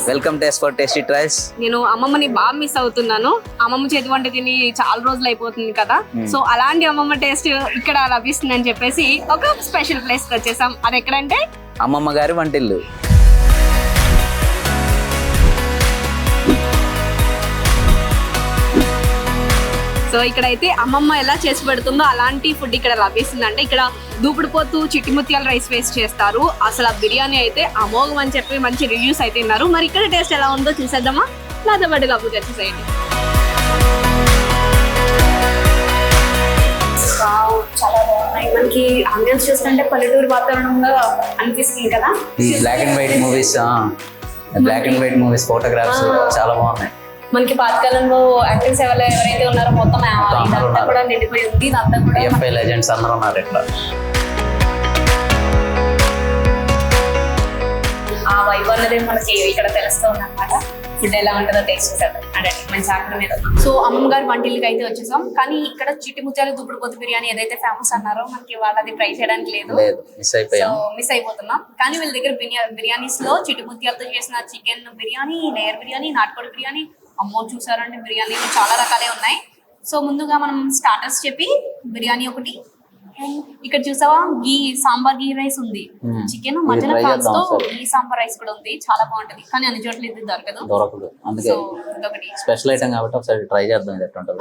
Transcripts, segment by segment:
Welcome taste for tasty tries. నేను అమ్మమ్మని బాగా మిస్ అవుతున్నాను. అమ్మమ్మ చేతి వంట తిని చాలా రోజులు అయిపోతుంది కదా. సో అలాంటి అమ్మమ్మ టేస్ట్ ఇక్కడ లభిస్తుంది అని చెప్పేసి ఒక స్పెషల్ ప్లేస్ కి వచ్చేసాం. అది ఎక్కడంటే అమ్మమ్మ గారి వంటిల్లు. సో ఇక్కడైతే అమ్మమ్మ ఎలా చేసి పెడుతుందో అలాంటి ఫుడ్ ఇక్కడ లభిస్తుంది. అంటే ఇక్కడ దూపుడుపోతూ చిట్టి ముత్యాల రైస్ వేస్ట్ చేస్తారు. అసలు ఆ బిర్యానీ అయితే అమోఘం అని చెప్పి మంచి రివ్యూస్ అయితే ఉన్నారు. మరి ఇక్కడ టేస్ట్ ఎలా ఉందో చూసేద్దామా? నాతో పాటు లోపలికి వచ్చేసేయండి. చాలా బాగున్నాయి. మనకి ఆంబియన్స్ చూస్తుంటే పల్లెటూరు వాతావరణంగా అనిపిస్తుంది కదా. ఈ black and white movies photographs చాలా బాగున్నాయి. మనకి పాతకాలంలో యాక్టర్స్ ఎవరైతే ఉన్నారో మొత్తం ఇదంతా కూడా నిండిపోయి ఉంది. ఇదంతా కూడా లెజెండ్స్ అందరూ ఉన్నారు ఇక్కడ. ఆ వైబ్ అన్నది మనకి ఇక్కడ తెలుస్తుంది అనమాట. ఫుడ్ ఎలా ఉంటుందో టేస్ట్ చేద్దాం అంటే మంచి ఆకలి మీద. సో అమ్మమ్మ గారి వంటిల్కి అయితే వచ్చేసాం. కానీ ఇక్కడ చిట్టి ముత్యాలు దుబ్బుడుపోతు బిర్యానీ ఏదైతే ఫేమస్ అన్నారో మనకి వాళ్ళది ట్రై చేయడానికి లేదు. మిస్ అయిపోతున్నాం. కానీ వీళ్ళ దగ్గర బిర్యానీస్ లో చిట్టి ముత్యాలతో చేసిన చికెన్ బిర్యానీ, లేయర్ బిర్యానీ, నాటుకోడి బిర్యానీ, అమ్మో చూసారంటే బిర్యానీ చాలా రకాలే ఉన్నాయి. సో ముందుగా మనం స్టార్టర్స్ చెప్పి బిర్యానీ ఒకటి, ఇక్కడ చూసావా సాంబార్ గీ రైస్ ఉంది, చికెన్ మటన్ ప్రాన్స్ తో గీ సాంబార్ రైస్ కూడా ఉంది. చాలా బాగుంటది. కానీ అన్ని చోట్ల ఇది దొరకదు. అందుకే స్పెషల్ ఐటమ్ కాబట్టి ఒకసారి ట్రై చేద్దాం. ఇది ఎట్లుంటది.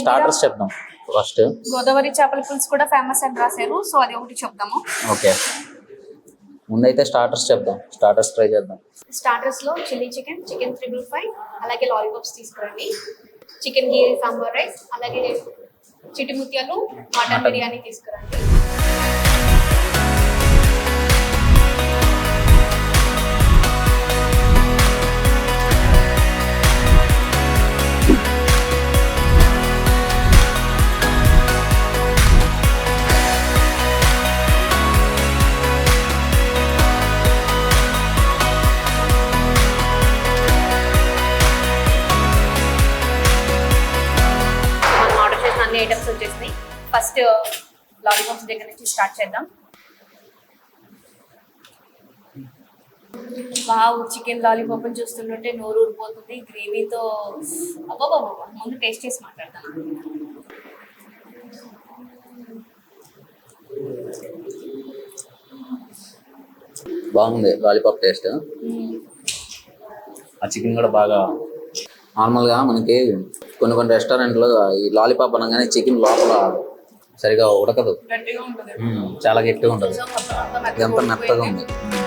స్టార్టర్స్ చెప్దాం ఫస్ట్. గోదావరి చేపల పులుసు కూడా ఫేమస్ అని రాశారు. సో అది ఒకటి చెప్దాము. ఓకే, ముందైతే స్టార్టర్స్ చెప్దాం. స్టార్టర్స్ ట్రై చేద్దాం. స్టార్టర్స్ లో చిల్లీ చికెన్, చికెన్ 555, అలాగే లాలీపాప్స్ తీసుకురండి. చికెన్ గీ సాంబార్ రైస్, అలాగే చిట్టి ముత్యాలు మటన్ బిర్యానీ తీసుకురండి. ఐటమ్స్ వచ్చేసినాయి. ఫస్ట్ లాలీపాప్స్ దగ్గర నుంచి స్టార్ట్ చేద్దాం. వావ్, చికెన్ లాలీపాప్ చూస్తుంటే నోరు ఊరిపోతుంది గ్రేవీతో. అబ్బాబా, ముందు టేస్ట్ చేసి మాట్లాడతాను. బాగుంది లాలీపాప్ టేస్ట్. ఆ చికెన్ కూడా బాగా నార్మల్గా మనకి కొన్ని రెస్టారెంట్లో ఈ లాలీపాప్ అనగానే చికెన్ లోపల సరిగా ఉడకదు, చాలా గట్టిగా ఉంటుంది. ఇదంతా మెత్తగా ఉంది.